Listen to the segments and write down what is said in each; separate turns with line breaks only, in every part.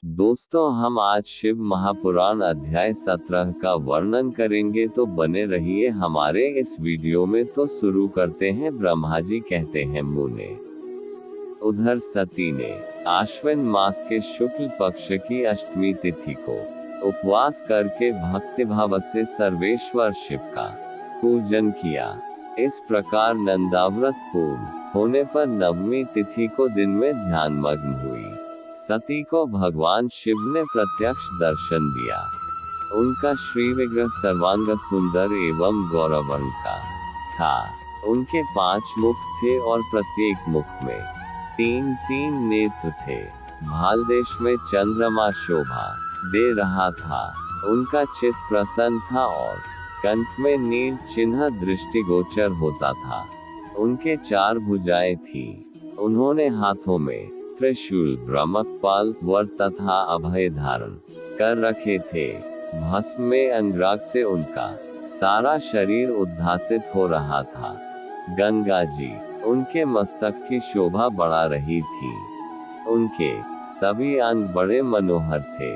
दोस्तों, हम आज शिव महापुराण अध्याय 17 का वर्णन करेंगे, तो बने रहिए हमारे इस वीडियो में। तो शुरू करते हैं। ब्रह्मा जी कहते हैं, मुने। उधर सती ने आश्विन मास के शुक्ल पक्ष की अष्टमी तिथि को उपवास करके भक्तिभाव से सर्वेश्वर शिव का पूजन किया। इस प्रकार नंदाव्रत पूर्ण होने पर नवमी तिथि को दिन में ध्यानमग्न हुई सती को भगवान शिव ने प्रत्यक्ष दर्शन दिया। उनका श्री विग्रह सर्वांग सुंदर एवं गौरवर्ण का था। उनके 5 मुख थे और प्रत्येक मुख में 3-3 नेत्र थे। भाल देश में चंद्रमा शोभा दे रहा था। उनका चित्त प्रसन्न था और कंठ में नील चिन्ह दृष्टिगोचर होता था। उनके 4 भुजाएं थी। उन्होंने हाथों में त्रिशूल, ब्रह्मकपाल, वर तथा अभय धारण कर रखे थे। भस्म में अंगराग से उनका सारा शरीर उद्भासित हो रहा था। गंगा जी उनके मस्तक की शोभा बढ़ा रही थी। उनके सभी अंग बड़े मनोहर थे।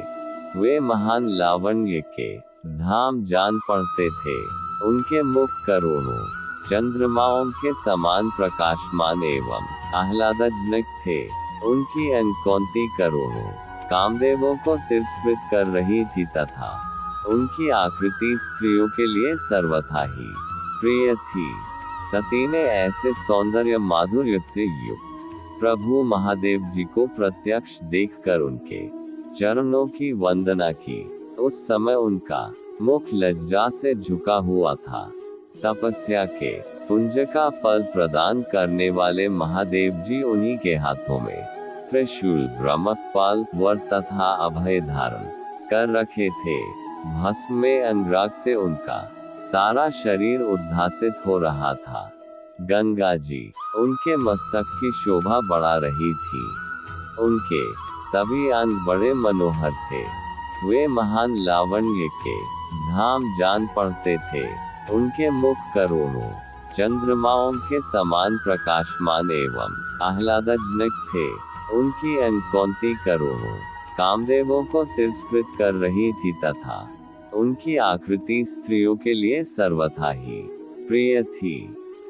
वे महान लावण्य के धाम जान पड़ते थे। उनके मुख करोड़ों चंद्रमाओं के समान प्रकाशमान एवं आह्लादजनक थे। उनकी अनकौंती करोड़ों कामदेवों को तिरस्कृत कर रही थी तथा उनकी आकृति स्त्रियों के लिए सर्वथा ही प्रिय थी। सती ने ऐसे सौंदर्य माधुर्य से युक्त प्रभु महादेव जी को प्रत्यक्ष देखकर उनके चरणों की वंदना की। उस समय उनका मुख लज्जा से झुका हुआ था। तपस्या के पुंज का फल प्रदान करने वाले महादेव जी उन्हीं के हाथों में त्रिशूल, ब्रह्मकपाल, वर तथा अभय धारण कर रखे थे। भस्म में अनुराग से उनका सारा शरीर उद्भासित हो रहा था। गंगा जी उनके मस्तक की शोभा बढ़ा रही थी। उनके सभी अंग बड़े मनोहर थे। वे महान लावण्य के धाम जान पड़ते थे। उनके मुख करोड़ों चंद्रमाओं के समान प्रकाशमान एवं आह्लादजनक थे। उनकी अनकौंती करोड़ों कामदेवों को तिरस्कृत कर रही थी तथा उनकी आकृति स्त्रियों के लिए सर्वथा ही प्रिय थी।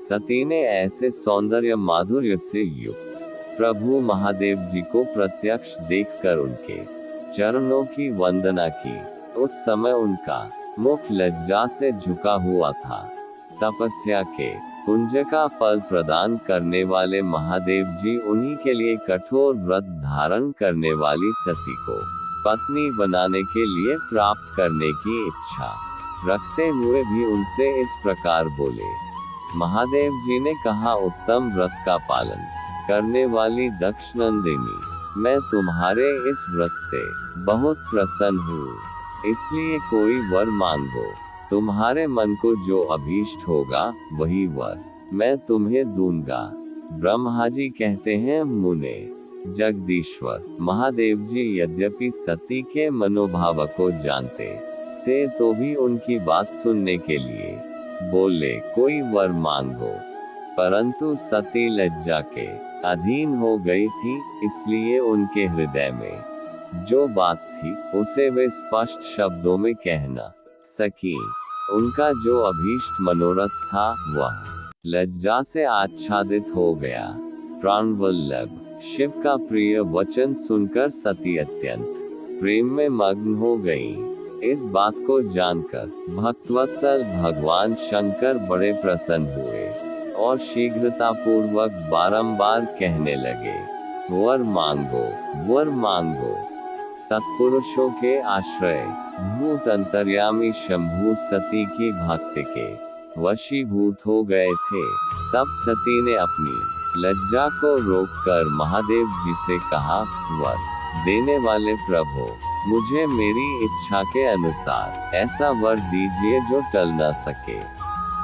सती ने ऐसे सौंदर्य माधुर्य से युक्त प्रभु महादेव जी को प्रत्यक्ष देखकर उनके चरणों की वंदना की। उस समय उनका मुख लज्जा से झुका हुआ था। तपस्या के पुंज का फल प्रदान करने वाले महादेव जी उन्हीं के लिए कठोर व्रत धारण करने वाली सती को पत्नी बनाने के लिए प्राप्त करने की इच्छा रखते हुए भी उनसे इस प्रकार बोले। महादेव जी ने कहा, उत्तम व्रत का पालन करने वाली दक्षनंदिनी, मैं तुम्हारे इस व्रत से बहुत प्रसन्न हूँ, इसलिए कोई वर मांगो। तुम्हारे मन को जो अभीष्ट होगा वही वर मैं तुम्हें दूंगा। ब्रह्मा जी कहते हैं, मुने जगदीश्वर महादेव जी यद्यपि सती के मनोभाव को जानते थे तो भी उनकी बात सुनने के लिए बोले, कोई वर मांगो। परंतु सती लज्जा के अधीन हो गई थी, इसलिए उनके हृदय में जो बात थी उसे वे स्पष्ट शब्दों में कह न सकी। उनका जो अभीष्ट मनोरथ था वह लज्जा से आच्छादित हो गया। प्राणवल्लभ शिव का प्रिय वचन सुनकर सती अत्यंत प्रेम में मग्न हो गई। इस बात को जानकर भक्तवत्सल भगवान शंकर बड़े प्रसन्न हुए और शीघ्रतापूर्वक बारंबार कहने लगे, वर मांगो, वर मांगो। सत्पुरुषों के आश्रय भूत अंतर्यामी शंभु सती की भक्ति के वशीभूत हो गए थे। तब सती ने अपनी लज्जा को रोककर महादेव जी से कहा, वर देने वाले प्रभु, मुझे मेरी इच्छा के अनुसार ऐसा वर दीजिए जो टल न सके।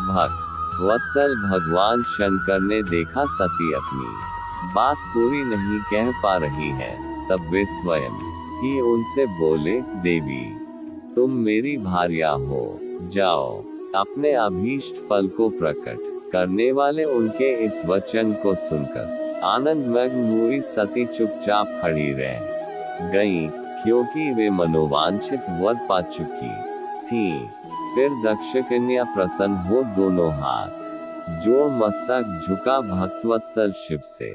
भक्त वत्सल भगवान शंकर ने देखा सती अपनी बात पूरी नहीं कह पा रही है, तब वे स्वयं ही उनसे बोले, देवी तुम मेरी भार्या हो, जाओ। अपने अभीष्ट फल को प्रकट करने वाले उनके इस वचन को सुनकर आनंद मग्न हुई सती चुपचाप खड़ी रह गईं, क्योंकि वे मनोवांछित वर पा चुकी थी। फिर दक्ष कन्या प्रसन्न हो दोनों हाथ जोड़ मस्तक झुका भक्तवत्सल शिव से